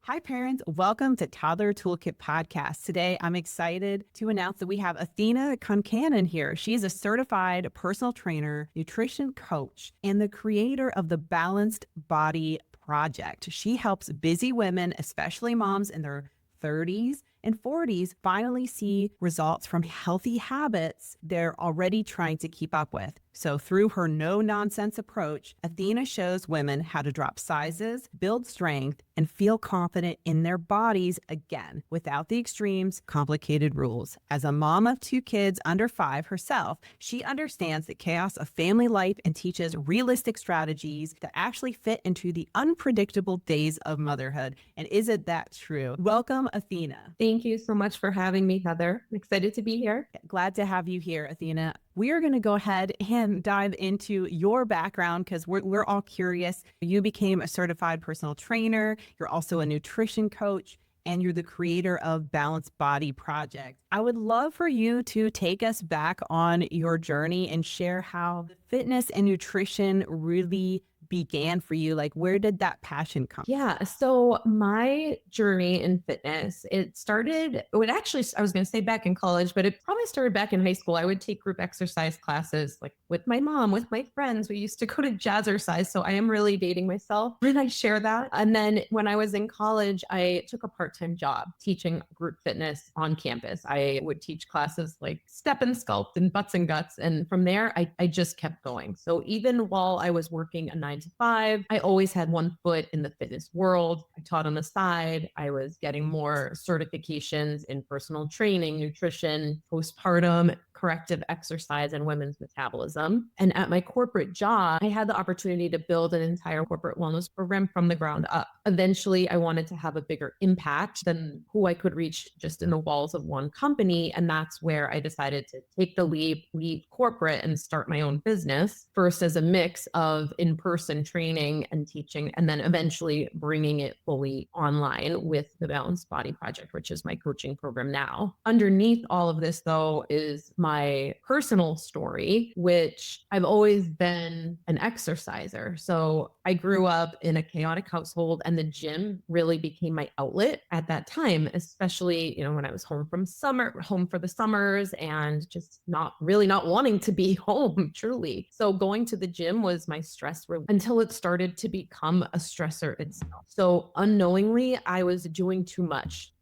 Hi, parents. Welcome to Toddler Toolkit podcast. Today, I'm excited to announce that we have Athena Concannon here. She's a certified personal trainer, nutrition coach, and the creator of the Balanced Body Project. She helps busy women, especially moms in their 30s and 40s, finally see results from healthy habits they're already trying to keep up with. So through her no-nonsense approach, Athena shows women how to drop sizes, build strength, and feel confident in their bodies again, without the extremes, complicated rules. As a mom of 2 kids under 5 herself, she understands the chaos of family life and teaches realistic strategies that actually fit into the unpredictable days of motherhood. And isn't that true? Welcome, Athena. Thank you so much for having me, Heather. I'm excited to be here. Glad to have you here, Athena. We are going to go ahead and dive into your background because we're all curious. You became a certified personal trainer. You're also a nutrition coach, and you're the creator of Balanced Body Project. I would love for you to take us back on your journey and share how fitness and nutrition really began for you. Like, where did that passion come? Yeah. So my journey in fitness, it started, I was going to say back in college, but it probably started back in high school. I would take group exercise classes like with my mom, with my friends. We used to go to jazzercise. So I am really dating myself when I share that. And then when I was in college, I took a part-time job teaching group fitness on campus. I would teach classes like step and sculpt and butts and guts. And from there, I just kept going. So even while I was working a 9 to 5, I always had one foot in the fitness world. I taught on the side. I was getting more certifications in personal training, nutrition, postpartum, corrective exercise, and women's metabolism. And at my corporate job, I had the opportunity to build an entire corporate wellness program from the ground up. Eventually, I wanted to have a bigger impact than who I could reach just in the walls of one company. And that's where I decided to take the leap, leave corporate, and start my own business, first as a mix of in-person training and teaching, and then eventually bringing it fully online with the Balanced Body Project, which is my coaching program now. Underneath all of this, though, is my personal story, which I've always been an exerciser. So I grew up in a chaotic household, and the gym really became my outlet at that time, especially, when I was home for the summers and just not wanting to be home, truly. So going to the gym was my stress relief until it started to become a stressor itself. So unknowingly, I was doing too much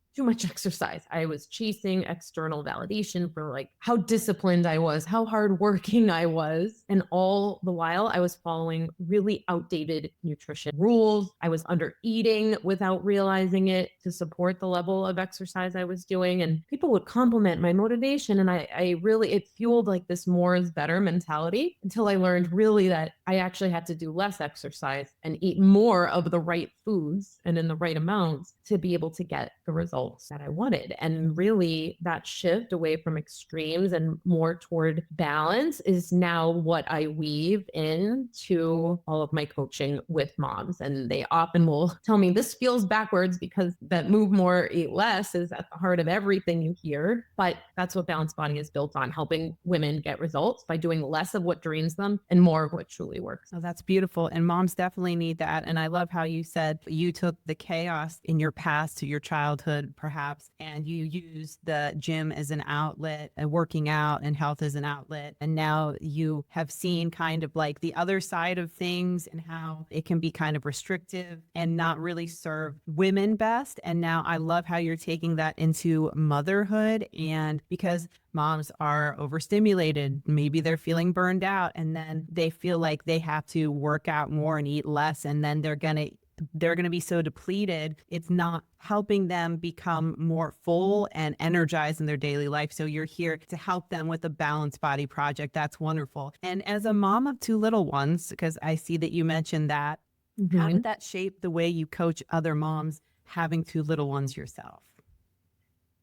exercise. I was chasing external validation for like how disciplined I was, how hardworking I was. And all the while I was following really outdated nutrition rules. I was under eating without realizing it to support the level of exercise I was doing. And people would compliment my motivation. And it fueled like this more is better mentality until I learned really that I actually had to do less exercise and eat more of the right foods and in the right amounts to be able to get the results that I wanted. And really that shift away from extremes and more toward balance is now what I weave into all of my coaching with moms. And they often will tell me this feels backwards because that move more, eat less is at the heart of everything you hear. But that's what Balanced Body is built on, helping women get results by doing less of what drains them and more of what truly works. Oh, that's beautiful. And moms definitely need that. And I love how you said you took the chaos in your past to your childhood, perhaps, and you use the gym as an outlet and working out and health as an outlet. And now you have seen kind of like the other side of things and how it can be kind of restrictive and not really serve women best. And now I love how you're taking that into motherhood. And because moms are overstimulated, maybe they're feeling burned out, and then they feel like they have to work out more and eat less, and then they're going to be so depleted, it's not helping them become more full and energized in their daily life. So you're here to help them with the Balanced Body Project. That's wonderful. And as a mom of 2 little ones, because I see that you mentioned that, how did that shape the way you coach other moms having 2 little ones yourself?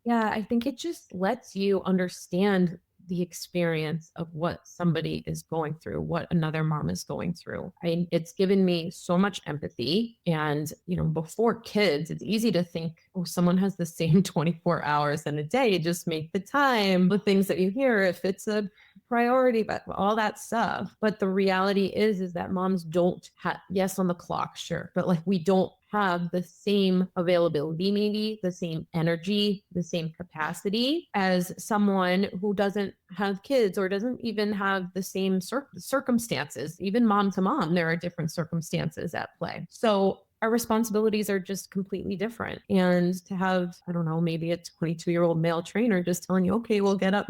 Yeah, I think it just lets you understand the experience of what somebody is going through, what another mom is going through. It's given me so much empathy. And, before kids, it's easy to think, oh, someone has the same 24 hours in a day, just make the time, the things that you hear, if it's a priority, but all that stuff. But the reality is that moms don't have, yes, on the clock, sure, but like we don't have the same availability, maybe the same energy, the same capacity as someone who doesn't have kids or doesn't even have the same circumstances. Even mom to mom, there are different circumstances at play. So our responsibilities are just completely different. And to have, I don't know, maybe a 22-year-old male trainer just telling you, okay, well, get up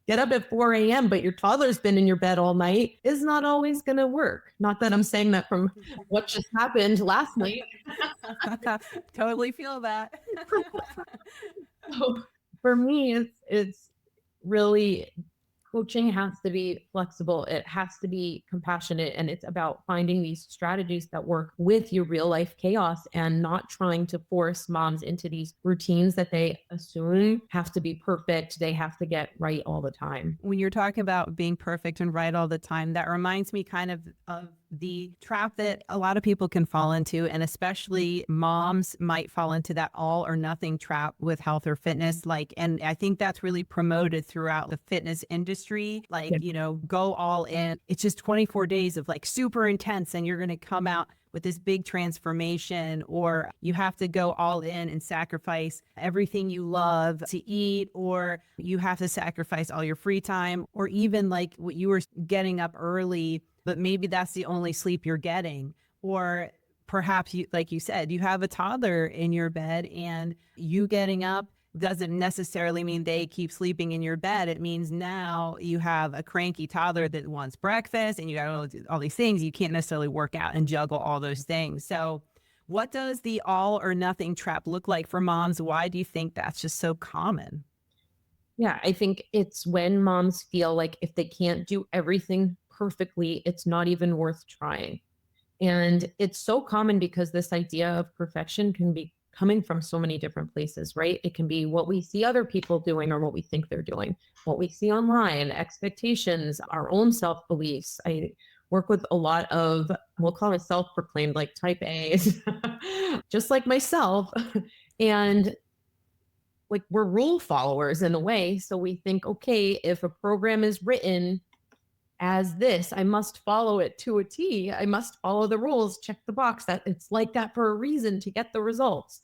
at 4 a.m., but your toddler's been in your bed all night is not always going to work. Not that I'm saying that from what just happened last night. Totally feel that. So for me, it's really coaching has to be flexible. It has to be compassionate. And it's about finding these strategies that work with your real life chaos and not trying to force moms into these routines that they assume have to be perfect. They have to get right all the time. When you're talking about being perfect and right all the time, that reminds me kind of the trap that a lot of people can fall into, and especially moms might fall into that all or nothing trap with health or fitness. Like, and I think that's really promoted throughout the fitness industry. Like, Yeah. you know, go all in. It's just 24 days of like super intense, and you're going to come out with this big transformation, or you have to go all in and sacrifice everything you love to eat, or you have to sacrifice all your free time, or even like what you were getting up early, but maybe that's the only sleep you're getting. Or perhaps you, like you said, you have a toddler in your bed, and you getting up doesn't necessarily mean they keep sleeping in your bed. It means now you have a cranky toddler that wants breakfast, and you got all these things. You can't necessarily work out and juggle all those things. So what does the all or nothing trap look like for moms? Why do you think that's just so common? Yeah, I think it's when moms feel like if they can't do everything perfectly, it's not even worth trying. And it's so common because this idea of perfection can be coming from so many different places, right? It can be what we see other people doing or what we think they're doing, what we see online, expectations, our own self beliefs. I work with a lot of, we'll call it self proclaimed like type A's, just like myself. And like we're rule followers in a way. So we think, okay, if a program is written as this, I must follow it to a T. I must follow the rules, check the box that it's like that for a reason to get the results.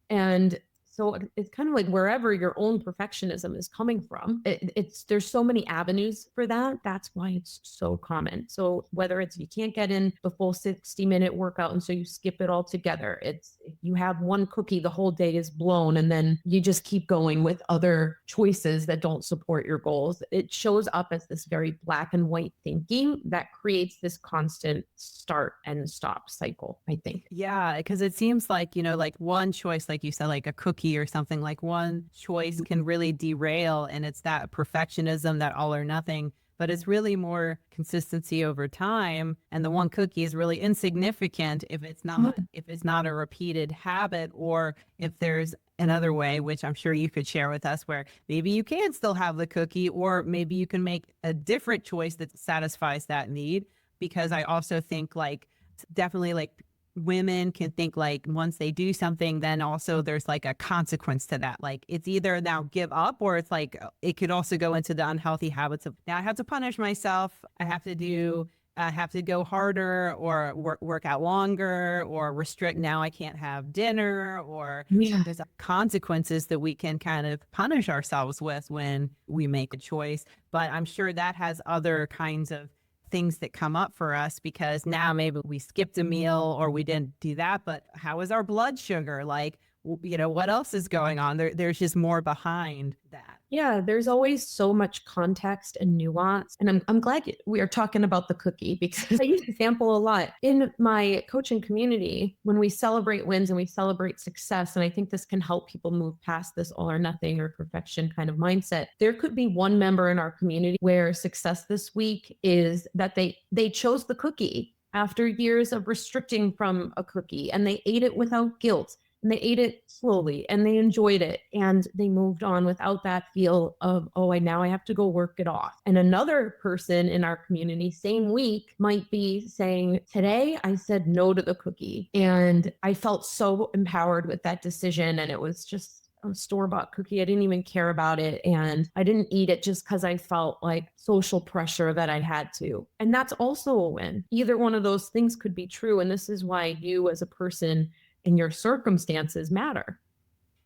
And so it's kind of like wherever your own perfectionism is coming from, it's there's so many avenues for that. That's why it's so common. So whether it's you can't get in the full 60-minute workout and so you skip it all together, it's if you have one cookie, the whole day is blown, and then you just keep going with other choices that don't support your goals. It shows up as this very black and white thinking that creates this constant start and stop cycle, I think. Yeah, because it seems like, you know, like one choice, like you said, like a cookie or something, like one choice can really derail. And it's that perfectionism, that all or nothing, but it's really more consistency over time. And the one cookie is really insignificant if it's not a repeated habit, or if there's another way, which I'm sure you could share with us, where maybe you can still have the cookie, or maybe you can make a different choice that satisfies that need. Because I also think like, definitely like women can think like once they do something, then also there's like a consequence to that. Like it's either now give up, or it's like it could also go into the unhealthy habits of now I have to punish myself. I have to go harder, or work out longer, or restrict. Now I can't have dinner, or Yeah. there's consequences that we can kind of punish ourselves with when we make a choice. But I'm sure that has other kinds of things that come up for us, because now maybe we skipped a meal or we didn't do that, but how is our blood sugar? Like, you know, what else is going on? There's just more behind that. Yeah, there's always so much context and nuance. And I'm glad we are talking about the cookie because I use the example a lot in my coaching community when we celebrate wins and we celebrate success. And I think this can help people move past this all or nothing or perfection kind of mindset. There could be one member in our community where success this week is that they chose the cookie after years of restricting from a cookie, and they ate it without guilt, and they ate it slowly, and they enjoyed it, and they moved on without that feel of, oh, I have to go work it off. And another person in our community same week might be saying, today I said no to the cookie, and I felt so empowered with that decision, and it was just a store-bought cookie. I didn't even care about it. And I didn't eat it just because I felt like social pressure that I had to. And that's also a win. Either one of those things could be true. And this is why you as a person and your circumstances matter.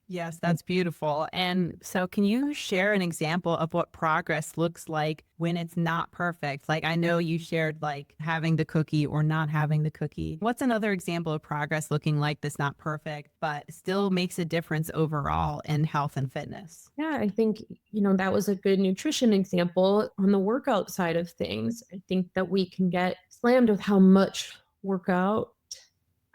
Yes, that's beautiful. And so, can you share an example of what progress looks like when it's not perfect? Like, I know you shared like having the cookie or not having the cookie. What's another example of progress looking like that's not perfect, but still makes a difference overall in health and fitness? Yeah, I think, that was a good nutrition example on the workout side of things. I think that we can get slammed with how much workout,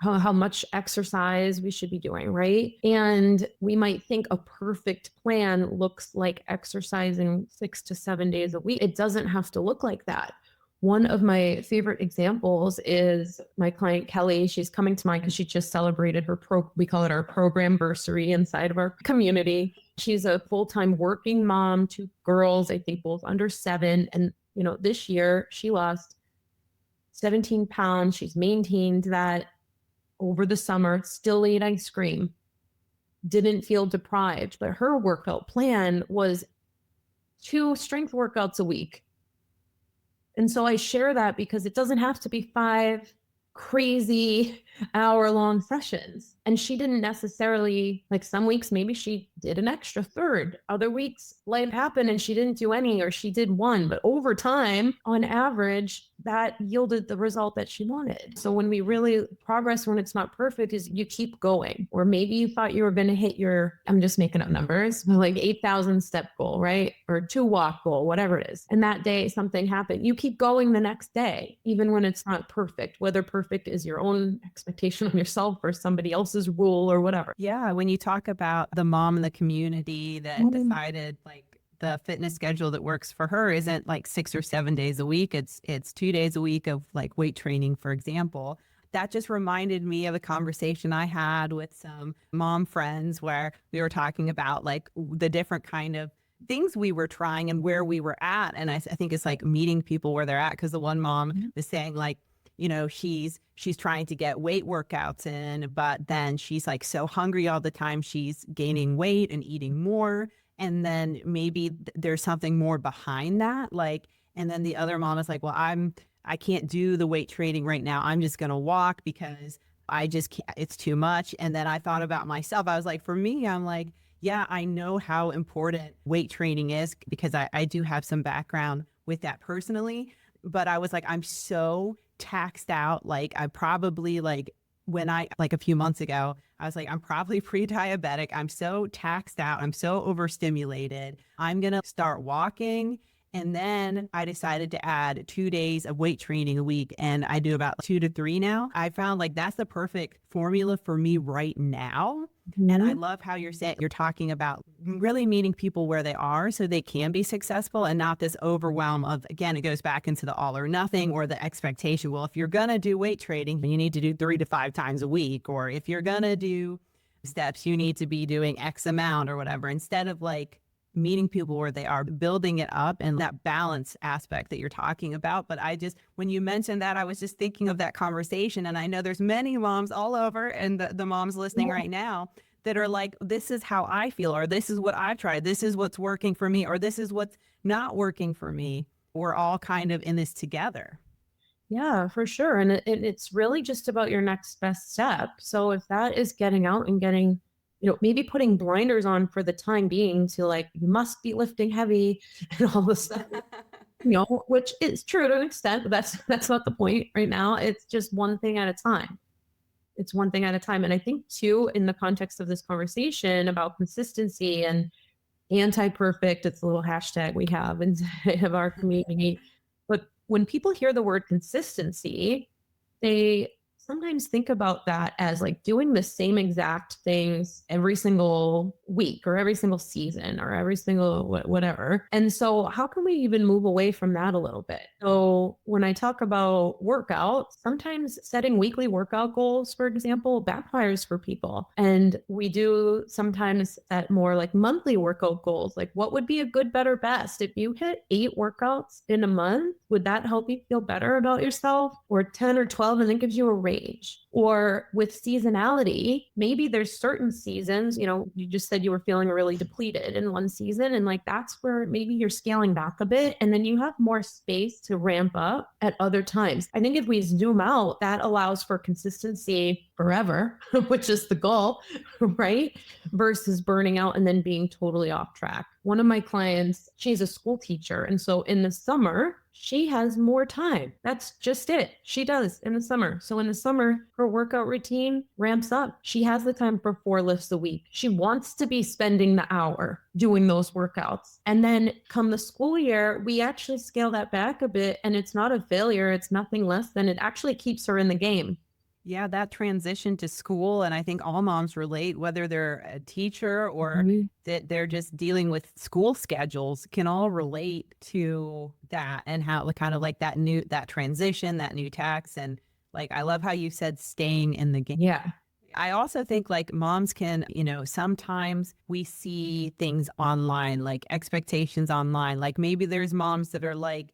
how much exercise we should be doing, right? And we might think a perfect plan looks like exercising 6 to 7 days a week. It doesn't have to look like that. One of my favorite examples is my client Kelly. She's coming to mind because she just celebrated we call it our program bursary inside of our community. She's a full-time working mom, two girls, I think both under 7. And, this year she lost 17 pounds. She's maintained that over the summer, still ate ice cream, didn't feel deprived, but her workout plan was 2 strength workouts a week. And so I share that because it doesn't have to be 5 crazy hour-long sessions. And she didn't necessarily, like some weeks, maybe she did an extra third. Other weeks, life happened and she didn't do any, or she did 1. But over time, on average, that yielded the result that she wanted. So when we really progress, when it's not perfect, is you keep going. Or maybe you thought you were going to hit your, I'm just making up numbers, but like 8,000 step goal, right? Or 2 walk goal, whatever it is. And that day something happened. You keep going the next day, even when it's not perfect, whether perfect is your own expectation of yourself or somebody else's rule or whatever. Yeah, when you talk about the mom in the community that decided like the fitness schedule that works for her isn't like 6 or 7 days a week. It's 2 days a week of like weight training, for example. That just reminded me of a conversation I had with some mom friends where we were talking about like the different kind of things we were trying and where we were at. And I think it's like meeting people where they're at. Because the one mom was saying like, she's trying to get weight workouts in, but then she's like so hungry all the time. She's gaining weight and eating more. And then maybe there's something more behind that. Like, and then the other mom is like, well, I can't do the weight training right now. I'm just going to walk because I just can't, it's too much. And then I thought about myself. I was like, for me, I'm like, yeah, I know how important weight training is because I do have some background with that personally. But I was like, I'm so taxed out. Like I probably like when I like a few months ago, I was like, I'm probably pre-diabetic. I'm so taxed out. I'm so overstimulated. I'm going to start walking. And then I decided to add 2 days of weight training a week. And I do about 2 to 3 now. I found like that's the perfect formula for me right now. And I love how you're talking about really meeting people where they are so they can be successful and not this overwhelm of, again, it goes back into the all or nothing or the expectation. Well, if you're going to do weight training, you need to do 3 to 5 times a week. Or if you're going to do steps, you need to be doing X amount or whatever, instead of like meeting people where they are, building it up, and that balance aspect that you're talking about. But when you mentioned that, I was just thinking of that conversation. And I know there's many moms all over and the moms listening right now that are like, this is how I feel, or this is what I've tried. This is what's working for me, or this is what's not working for me. We're all kind of in this together. Yeah, for sure. And it's really just about your next best step. So if that is getting out and getting, maybe putting blinders on for the time being to like, you must be lifting heavy and all this stuff, which is true to an extent, but that's not the point right now. It's just one thing at a time. It's one thing at a time. And I think too, in the context of this conversation about consistency and anti-perfect, it's a little hashtag we have inside of our community. But when people hear the word consistency, they sometimes think about that as like doing the same exact things every single week or every single season or every single whatever. And so how can we even move away from that a little bit? So when I talk about workouts, sometimes setting weekly workout goals, for example, backfires for people. And we do sometimes set more like monthly workout goals. Like what would be a good, better, best? If you hit 8 workouts in a month, would that help you feel better about yourself? Or 10 or 12, and it gives you a raise age. Or with seasonality, maybe there's certain seasons, you just said you were feeling really depleted in one season. And like that's where maybe you're scaling back a bit and then you have more space to ramp up at other times. I think if we zoom out, that allows for consistency forever, which is the goal, right? Versus burning out and then being totally off track. One of my clients, she's a school teacher. And so in the summer, she has more time. That's just it. She does in the summer. So in the summer, her workout routine ramps up. She has the time for 4 lifts a week. She wants to be spending the hour doing those workouts. And then come the school year, we actually scale that back a bit. And it's not a failure. It's nothing less than it actually keeps her in the game. Yeah, that transition to school, and I think all moms relate, whether they're a teacher or that they're just dealing with school schedules, can all relate to that and how kind of like that transition, that new tax. And like, I love how you said staying in the game. Yeah. I also think like moms can, sometimes we see things online, like expectations online. Like maybe there's moms that are like,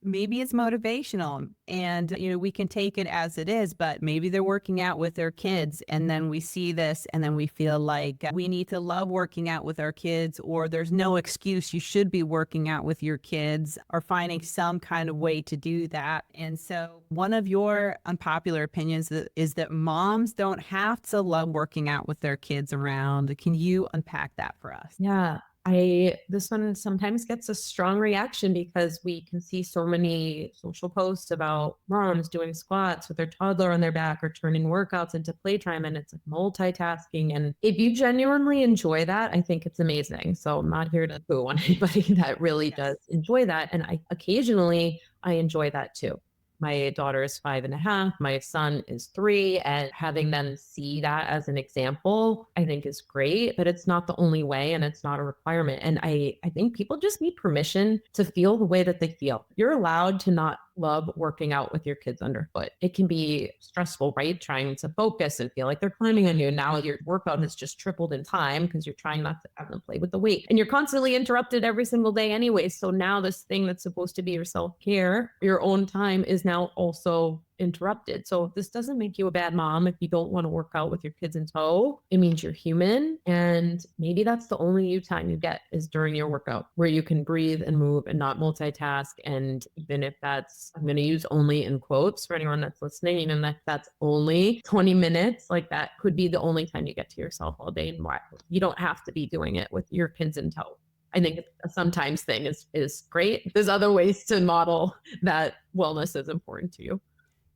maybe it's motivational and, we can take it as it is, but maybe they're working out with their kids. And then we see this and then we feel like we need to love working out with our kids, or there's no excuse. You should be working out with your kids or finding some kind of way to do that. And so one of your unpopular opinions is that moms don't have to love working out with their kids around. Can you unpack that for us? Yeah. This one sometimes gets a strong reaction because we can see so many social posts about moms doing squats with their toddler on their back or turning workouts into playtime, and it's like multitasking. And if you genuinely enjoy that, I think it's amazing. So I'm not here to poo on anybody that really does enjoy that. And occasionally I enjoy that too. My daughter is 5.5. My son is 3. And having them see that as an example, I think is great, but it's not the only way and it's not a requirement. And I think people just need permission to feel the way that they feel. You're allowed to not love working out with your kids underfoot. It can be stressful, right? Trying to focus and feel like they're climbing on you. Now your workout has just tripled in time because you're trying not to have them play with the weight. And you're constantly interrupted every single day anyway. So now this thing that's supposed to be your self-care, your own time, is now also interrupted. So this doesn't make you a bad mom if you don't want to work out with your kids in tow. It means you're human. And maybe that's the only you time you get is during your workout, where you can breathe and move and not multitask. And even if that's, I'm going to use only in quotes for anyone that's listening, even if that's only 20 minutes, like that could be the only time you get to yourself all day. And you don't have to be doing it with your kids in tow. I think a sometimes thing is great. There's other ways to model that wellness is important to you.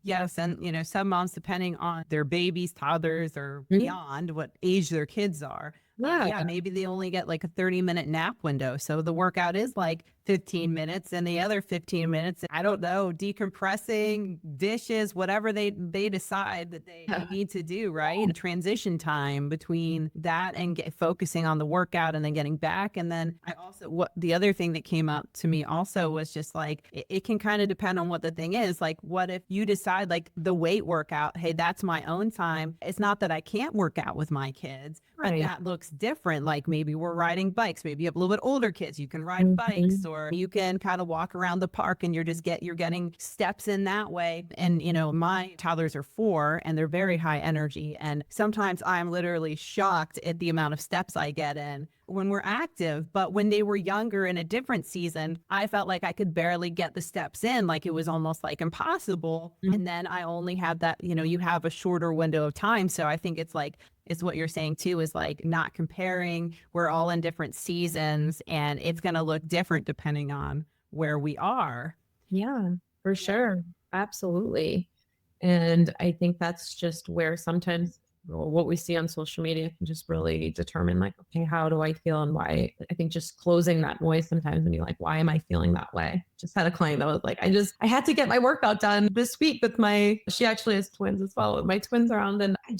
Yes. And, some moms, depending on their babies, toddlers, or beyond what age their kids are, maybe they only get like a 30-minute nap window. So the workout is like 15 minutes and the other 15 minutes, I don't know, decompressing, dishes, whatever they decide that they need to do, right? Transition time between that and focusing on the workout and then getting back. And then the other thing that came up to me also was just like, it can kind of depend on what the thing is. Like, what if you decide like the weight workout, hey, that's my own time. It's not that I can't work out with my kids, but that looks different. Like maybe we're riding bikes, maybe you have a little bit older kids, you can ride bikes, or you can kind of walk around the park and you're getting steps in that way. And, my toddlers are 4 and they're very high energy. And sometimes I'm literally shocked at the amount of steps I get in when we're active. But when they were younger in a different season, I felt like I could barely get the steps in, like it was almost like impossible. And then I only have that, you have a shorter window of time. So I think it's what you're saying too, is like not comparing. We're all in different seasons and it's going to look different depending on where we are. Yeah, for sure. Absolutely. And I think that's just where sometimes what we see on social media can just really determine like, okay, how do I feel and why? I think just closing that noise sometimes and be like, why am I feeling that way? Just had a client that was like, I had to get my workout done this week with she actually has twins as well, with my twins around. And I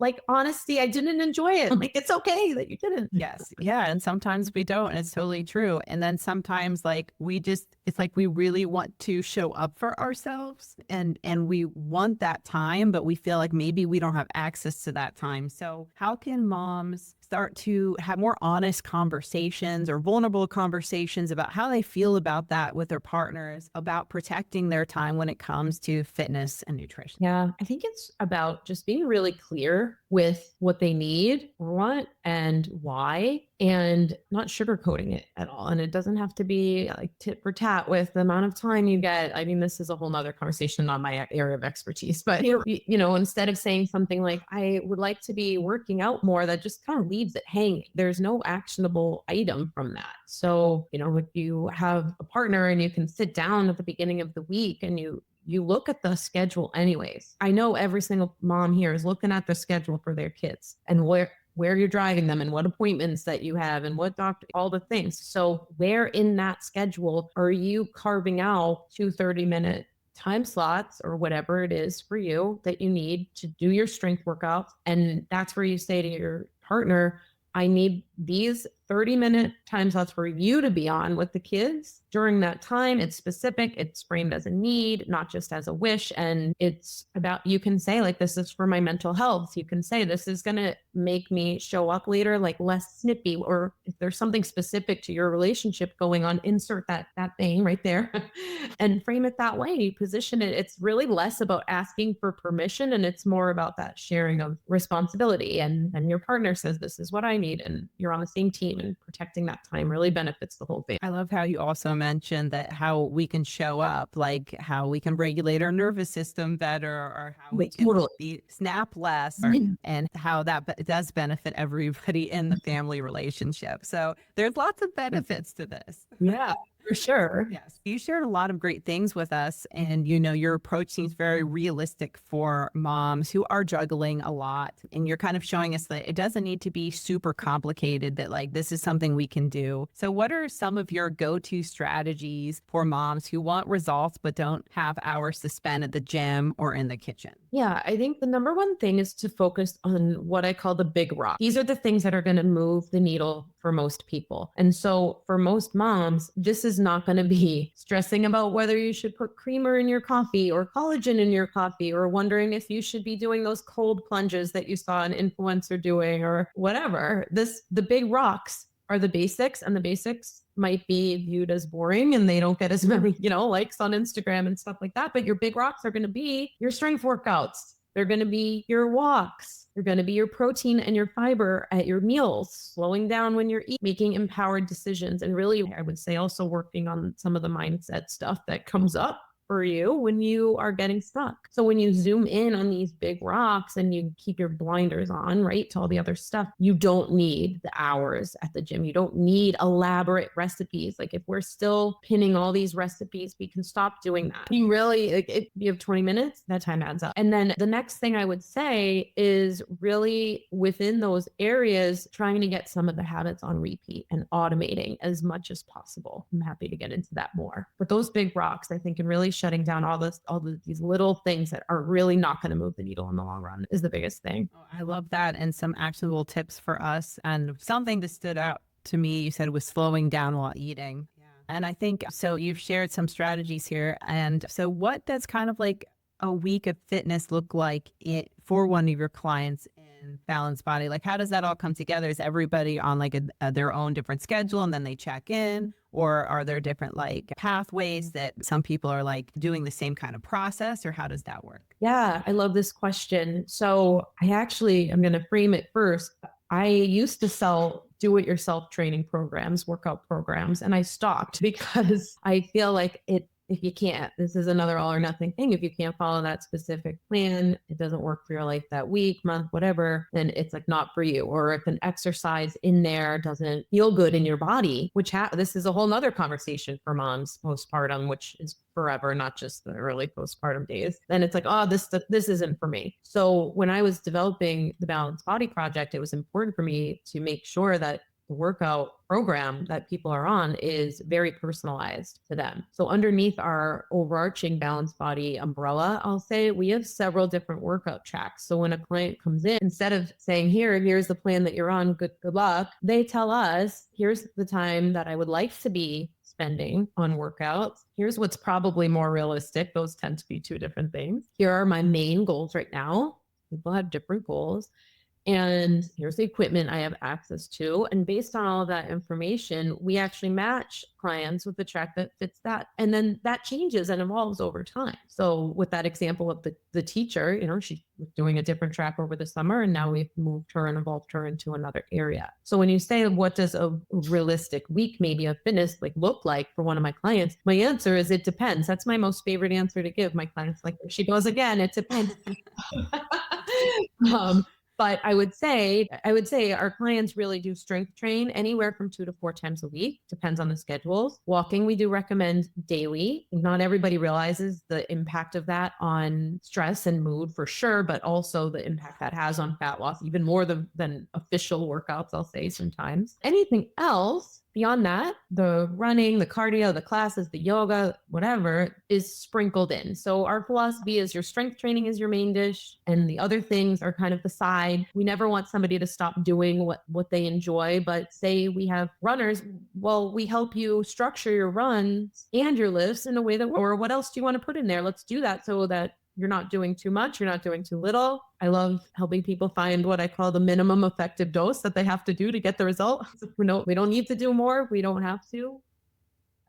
like honesty, I didn't enjoy it. I'm like, it's okay that you didn't. Yes. Yeah. And sometimes we don't. And it's totally true. And then sometimes like it's like we really want to show up for ourselves and we want that time, but we feel like maybe we don't have access to that time. So how can moms start to have more honest conversations or vulnerable conversations about how they feel about that with their partners about protecting their time when it comes to fitness and nutrition? Yeah, I think it's about just being really clear with what they need, want, and why, and not sugarcoating it at all. And it doesn't have to be like tit for tat with the amount of time you get. I mean, this is a whole nother conversation, not my area of expertise, but instead of saying something like, I would like to be working out more, that just kind of leaves it hanging. There's no actionable item from that. So, if you have a partner and you can sit down at the beginning of the week and you look at the schedule anyways. I know every single mom here is looking at the schedule for their kids and where you're driving them and what appointments that you have and what doctor, all the things. So where in that schedule are you carving out 2 30-minute time slots or whatever it is for you that you need to do your strength workouts? And that's where you say to your partner, I need these 30-minute time slots for you to be on with the kids during that time. It's specific, it's framed as a need, not just as a wish. And it's about, you can say like, this is for my mental health. You can say, this is going to make me show up later, like less snippy, or if there's something specific to your relationship going on, insert that thing right there and frame it that way. You position it. It's really less about asking for permission and it's more about that sharing of responsibility. And your partner says, this is what I need. And you're on the same team, and protecting that time really benefits the whole family. I love how you also mentioned that how we can show up, like how we can regulate our nervous system better, or how we can snap less, and how that does benefit everybody in the family relationship. So there's lots of benefits to this. Yeah, for sure. Yes. You shared a lot of great things with us, and your approach seems very realistic for moms who are juggling a lot. And you're kind of showing us that it doesn't need to be super complicated, that like this is something we can do. So what are some of your go-to strategies for moms who want results but don't have hours to spend at the gym or in the kitchen? Yeah, I think the number one thing is to focus on what I call the big rock. These are the things that are going to move the needle for most people. And so for most moms, this is not going to be stressing about whether you should put creamer in your coffee or collagen in your coffee, or wondering if you should be doing those cold plunges that you saw an influencer doing or whatever. The big rocks are the basics, and the basics might be viewed as boring and they don't get as many, likes on Instagram and stuff like that. But your big rocks are going to be your strength workouts. They're going to be your walks. They're going to be your protein and your fiber at your meals, slowing down when you're eating, making empowered decisions. And really, I would say also working on some of the mindset stuff that comes up for you when you are getting stuck. So when you zoom in on these big rocks and you keep your blinders on, right, to all the other stuff, you don't need the hours at the gym. You don't need elaborate recipes. Like if we're still pinning all these recipes, we can stop doing that. You really, if you have 20 minutes, that time adds up. And then the next thing I would say is really within those areas, trying to get some of the habits on repeat and automating as much as possible. I'm happy to get into that more. But those big rocks, I think, can really shutting down all these little things that are really not going to move the needle in the long run is the biggest thing. Oh, I love that. And some actionable tips for us. And something that stood out to me, you said, was slowing down while eating. Yeah. And I think, so you've shared some strategies here. And so what does kind of like a week of fitness look like for one of your clients in Balanced Body? Like, how does that all come together? Is everybody on like their own different schedule and then they check in? Or are there different like pathways that some people are like doing the same kind of process, or how does that work? Yeah, I love this question. So I'm going to frame it first. I used to sell do-it-yourself training programs, workout programs, and I stopped because I feel like if you can't, this is another all or nothing thing. If you can't follow that specific plan, it doesn't work for your life that week, month, whatever, then it's like not for you. Or if an exercise in there doesn't feel good in your body, this is a whole nother conversation for moms postpartum, which is forever, not just the early postpartum days. Then it's like, oh, this isn't for me. So when I was developing the Balanced Body Project, it was important for me to make sure that the workout program that people are on is very personalized to them. So underneath our overarching Balanced Body umbrella, I'll say we have several different workout tracks. So when a client comes in, instead of saying, here's the plan that you're on, good luck, they tell us, here's the time that I would like to be spending on workouts. Here's what's probably more realistic. Those tend to be two different things. Here are my main goals right now. People have different goals. and here's the equipment I have access to. And based on all of that information, we actually match clients with the track that fits that. And then that changes and evolves over time. So with that example of the teacher, she was doing a different track over the summer, and now we've moved her and evolved her into another area. So when you say, what does a realistic week maybe of fitness look like for one of my clients? My answer is it depends. That's my most favorite answer to give my clients. Like, she goes again, it depends. But I would say our clients really do strength train anywhere from 2 to 4 times a week, depends on the schedules. Walking, we do recommend daily. Not everybody realizes the impact of that on stress and mood for sure, but also the impact that has on fat loss, even more than official workouts, I'll say sometimes. Anything else beyond that, the running, the cardio, the classes, the yoga, whatever is sprinkled in. So our philosophy is your strength training is your main dish and the other things are kind of the side. We never want somebody to stop doing what they enjoy, but say we have runners, well, we help you structure your runs and your lifts in a way that, or what else do you want to put in there? Let's do that so that you're not doing too much, you're not doing too little. I love helping people find what I call the minimum effective dose that they have to do to get the result. We don't need to do more. We don't have to.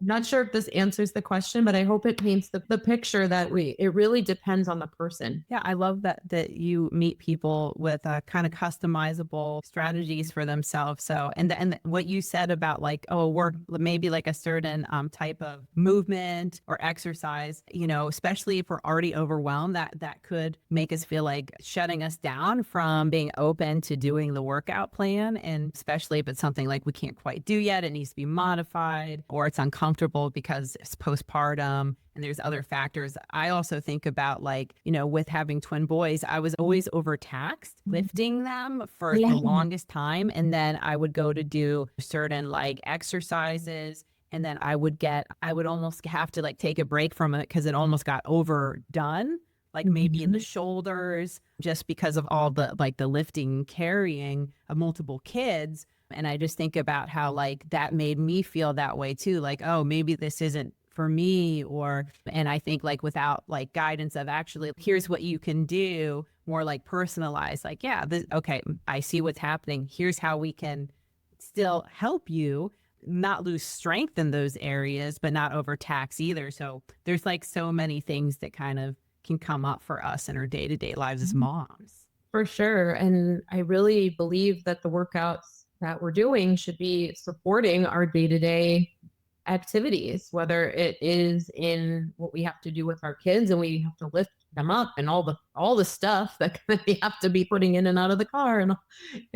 I'm not sure if this answers the question, but I hope it paints the picture that it really depends on the person. Yeah, I love that you meet people with kind of customizable strategies for themselves. So, and what you said about like, work maybe like a certain type of movement or exercise, especially if we're already overwhelmed, that could make us feel like shutting us down from being open to doing the workout plan. And especially if it's something like we can't quite do yet, it needs to be modified, or it's uncomfortable because it's postpartum and there's other factors. I also think about with having twin boys, I was always overtaxed lifting them for the longest time. And then I would go to do certain exercises, and then I would almost have to take a break from it because it almost got overdone, maybe in the shoulders, just because of all the the lifting and carrying of multiple kids. And I just think about how that made me feel that way too. Oh, maybe this isn't for me, and I think without guidance of actually, here's what you can do, more personalized, okay, I see what's happening. Here's how we can still help you not lose strength in those areas, but not overtax either. So there's so many things that kind of can come up for us in our day-to-day lives as moms. For sure. And I really believe that the workouts that we're doing should be supporting our day-to-day activities, whether it is in what we have to do with our kids and we have to lift them up and all the stuff that we have to be putting in and out of the car and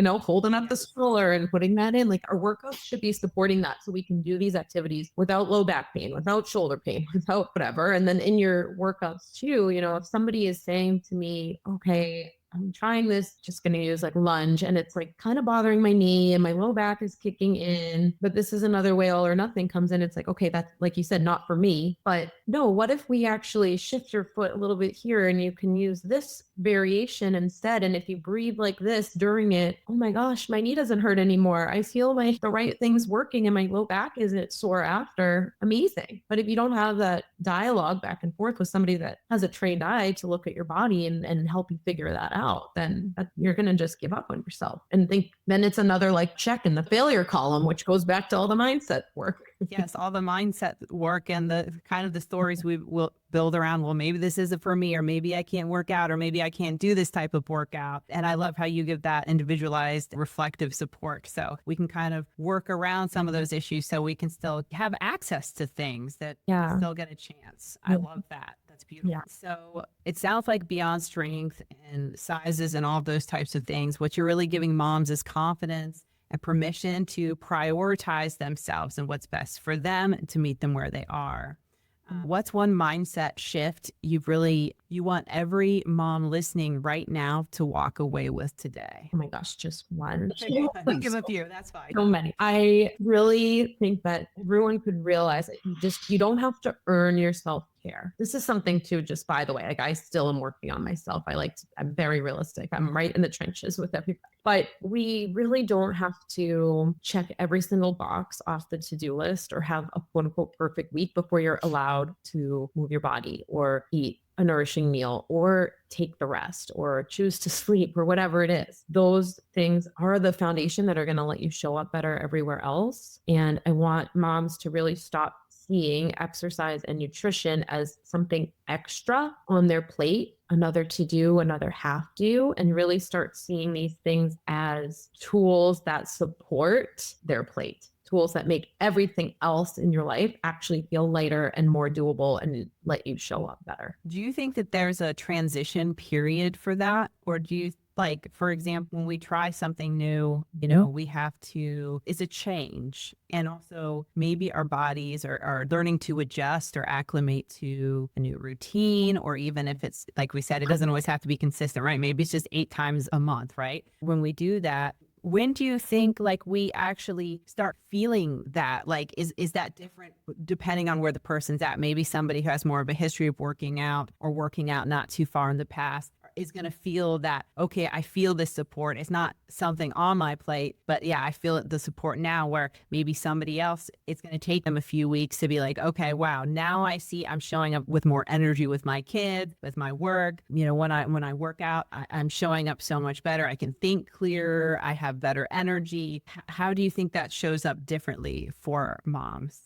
holding up the stroller and putting that in. Our workouts should be supporting that so we can do these activities without low back pain, without shoulder pain, without whatever. And then in your workouts too, if somebody is saying to me, okay, I'm trying this, just going to use lunge, and it's kind of bothering my knee and my low back is kicking in, but this is another way all or nothing comes in. It's okay, that's like you said, not for me. But no, what if we actually shift your foot a little bit here and you can use this variation instead? And if you breathe like this during it, oh my gosh, my knee doesn't hurt anymore. I feel the right things working and my low back isn't sore after. Amazing. But if you don't have that dialogue back and forth with somebody that has a trained eye to look at your body and help you figure that out, then you're going to just give up on yourself and think then it's another check in the failure column, which goes back to all the mindset work. Yes, all the mindset work and the kind of the stories we will build around, well, maybe this isn't for me, or maybe I can't work out, or maybe I can't do this type of workout. And I love how you give that individualized reflective support. So we can kind of work around some of those issues so we can still have access to things that still get a chance. I love that. That's beautiful. Yeah. So it sounds like beyond strength and sizes and all those types of things, what you're really giving moms is confidence and permission to prioritize themselves and what's best for them to meet them where they are. What's one mindset shift you want every mom listening right now to walk away with today? Oh my gosh, just one. Think of a few, that's fine. So many. I really think that everyone could realize that you don't have to earn your self-care. care. This is something to just, by the way, like I still am working on myself. I'm very realistic. I'm right in the trenches with everybody. But we really don't have to check every single box off the to-do list or have a quote unquote perfect week before you're allowed to move your body or eat a nourishing meal or take the rest or choose to sleep or whatever it is. Those things are the foundation that are going to let you show up better everywhere else. And I want moms to really stop seeing exercise and nutrition as something extra on their plate, another to do, another have to, and really start seeing these things as tools that support their plate. Tools that make everything else in your life actually feel lighter and more doable and let you show up better. Do you think that there's a transition period for that? Or do you, like, for example, when we try something new, we have to, it's a change. And also maybe our bodies are learning to adjust or acclimate to a new routine, or even if it's, like we said, it doesn't always have to be consistent, right? Maybe it's just 8 times a month, right? When we do that, when do you think like we actually start feeling that? Like, is that different depending on where the person's at? Maybe somebody who has more of a history of working out or working out not too far in the past is going to feel that, okay, I feel this support. It's not something on my plate, but yeah, I feel the support now, where maybe somebody else, it's going to take them a few weeks to be like, okay, wow, now I see I'm showing up with more energy with my kids, with my work. When I work out, I'm showing up so much better. I can think clearer. I have better energy. How do you think that shows up differently for moms?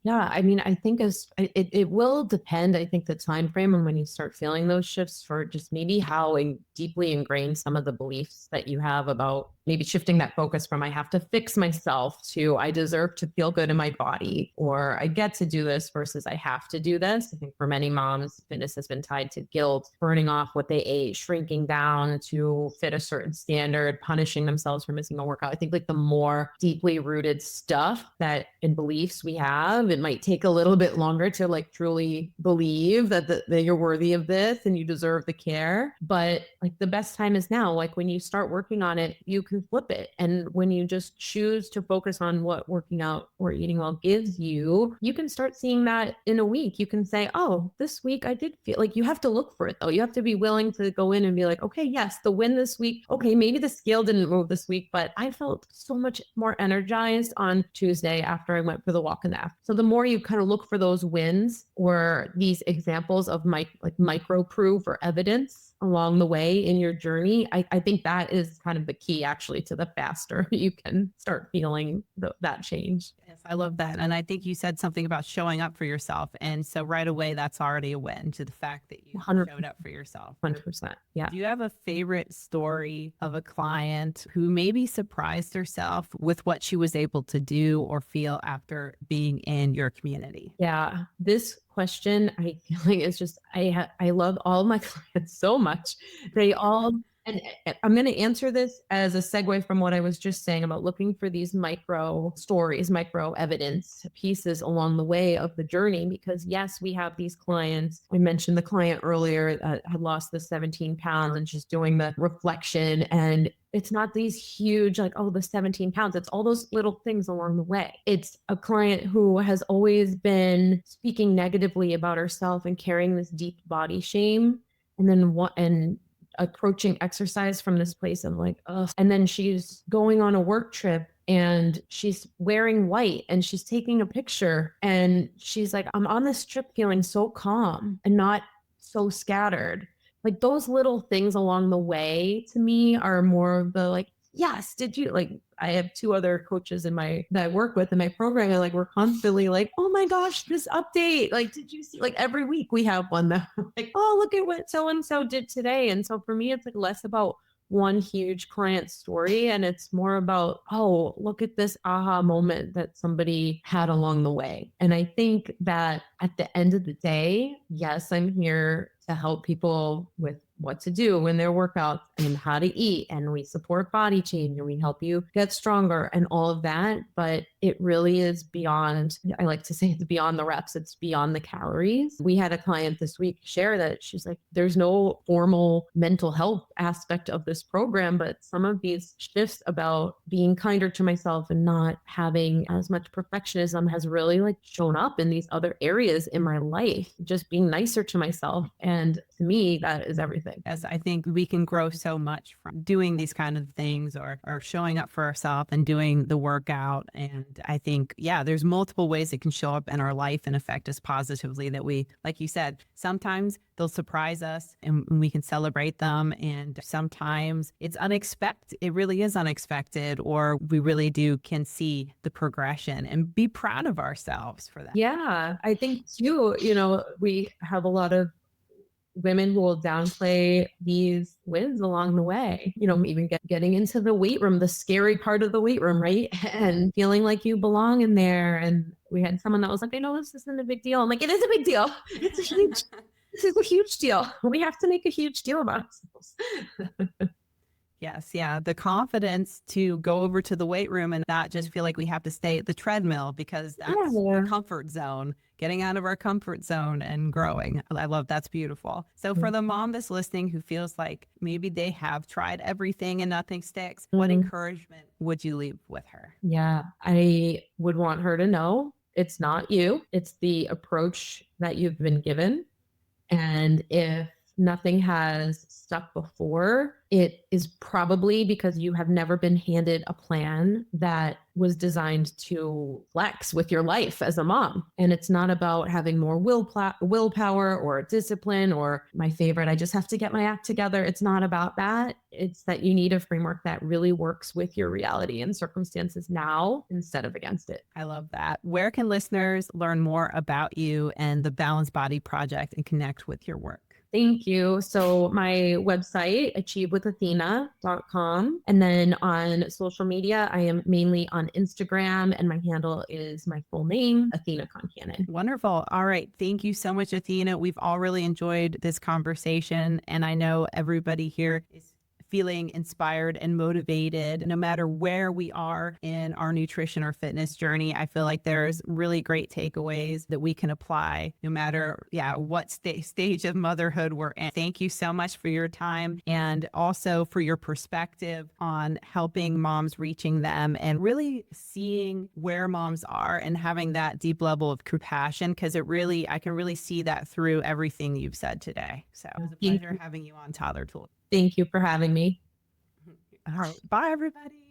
Yeah, I mean, I think it will depend. I think the time frame and when you start feeling those shifts for just maybe how deeply ingrained some of the beliefs that you have about maybe shifting that focus from I have to fix myself to I deserve to feel good in my body, or I get to do this versus I have to do this. I think for many moms, fitness has been tied to guilt, burning off what they ate, shrinking down to fit a certain standard, punishing themselves for missing a workout. I think like the more deeply rooted stuff that in beliefs we have, it might take a little bit longer to like truly believe that you're worthy of this and you deserve the care. But like the best time is now. Like when you start working on it, you can flip it. And when you just choose to focus on what working out or eating well gives you, you can start seeing that in a week. You can say, oh, this week I did feel like. You have to look for it though. You have to be willing to go in and be like, okay, yes, the win this week. Okay, maybe the scale didn't move this week, but I felt so much more energized on Tuesday after I went for the walk in the afternoon. So the more you kind of look for those wins or these examples of micro proof or evidence along the way in your journey, I think that is kind of the key actually to the faster you can start feeling that change. Yes, I love that. And I think you said something about showing up for yourself. And so right away, that's already a win, to the fact that you 100%. showed up for yourself. 100%. Yeah. Do you have a favorite story of a client who maybe surprised herself with what she was able to do or feel after being in your community? Yeah. This question, I feel like it's just, I love all of my clients so much. They all, and I'm going to answer this as a segue from what I was just saying about looking for these micro stories, micro evidence pieces along the way of the journey. Because yes, we have these clients. We mentioned the client earlier that had lost the 17 pounds and she's doing the reflection, and it's not these huge, like, oh, the 17 pounds. It's all those little things along the way. It's a client who has always been speaking negatively about herself and carrying this deep body shame. And then approaching exercise from this place of like, ugh. And then she's going on a work trip and she's wearing white and she's taking a picture and she's like, I'm on this trip feeling so calm and not so scattered. Like those little things along the way to me are more of the like, yes, did you like, I have 2 other coaches that I work with in my program, and like we're constantly like, oh my gosh, this update, like, did you see, like every week we have one that like, oh, look at what so and so did today. And so for me, it's like less about one huge client story, and it's more about, oh, look at this aha moment that somebody had along the way. And I think that at the end of the day, yes, I'm here to help people with what to do in their workouts and how to eat, and we support body change, and we help you get stronger and all of that. But it really is beyond, I like to say it's beyond the reps, it's beyond the calories. We had a client this week share that she's like, there's no formal mental health aspect of this program, but some of these shifts about being kinder to myself and not having as much perfectionism has really like shown up in these other areas in my life, just being nicer to myself. And to me, that is everything. As I think we can grow so much from doing these kind of things, or showing up for ourselves and doing the workout. And I think, yeah, there's multiple ways it can show up in our life and affect us positively that we, like you said, sometimes they'll surprise us and we can celebrate them. And sometimes it's unexpected. It really is unexpected, or we really can see the progression and be proud of ourselves for that. Yeah, I think too, you know, we have a lot of women who will downplay these wins along the way, you know, even getting into the weight room, the scary part of the weight room, right? And feeling like you belong in there. And we had someone that was like, I know this isn't a big deal. I'm like, it is a big deal. It's a huge, this is a huge deal. We have to make a huge deal about ourselves. Yes, yeah. The confidence to go over to the weight room and not just feel like we have to stay at the treadmill, because that's Yeah. comfort zone, getting out of our comfort zone and growing. I love that's beautiful. So for the mom that's listening who feels like maybe they have tried everything and nothing sticks, what encouragement would you leave with her? Yeah, I would want her to know it's not you, it's the approach that you've been given. And if nothing has stuck before, it is probably because you have never been handed a plan that was designed to flex with your life as a mom. And it's not about having more willpower or discipline, or my favorite, I just have to get my act together. It's not about that. It's that you need a framework that really works with your reality and circumstances now instead of against it. I love that. Where can listeners learn more about you and the Balanced Body Project and connect with your work? Thank you. So my website, achievewithathena.com. And then on social media, I am mainly on Instagram, and my handle is my full name, Athena Concannon. Wonderful. All right. Thank you so much, Athena. We've all really enjoyed this conversation. And I know everybody here is feeling inspired and motivated no matter where we are in our nutrition or fitness journey. I feel like there's really great takeaways that we can apply no matter what stage of motherhood we're in. Thank you so much for your time, and also for your perspective on helping moms, reaching them, and really seeing where moms are and having that deep level of compassion, because I can really see that through everything you've said today. So it was a pleasure having you on Toddler Toolkit. Thank you for having me. All right. Bye, everybody.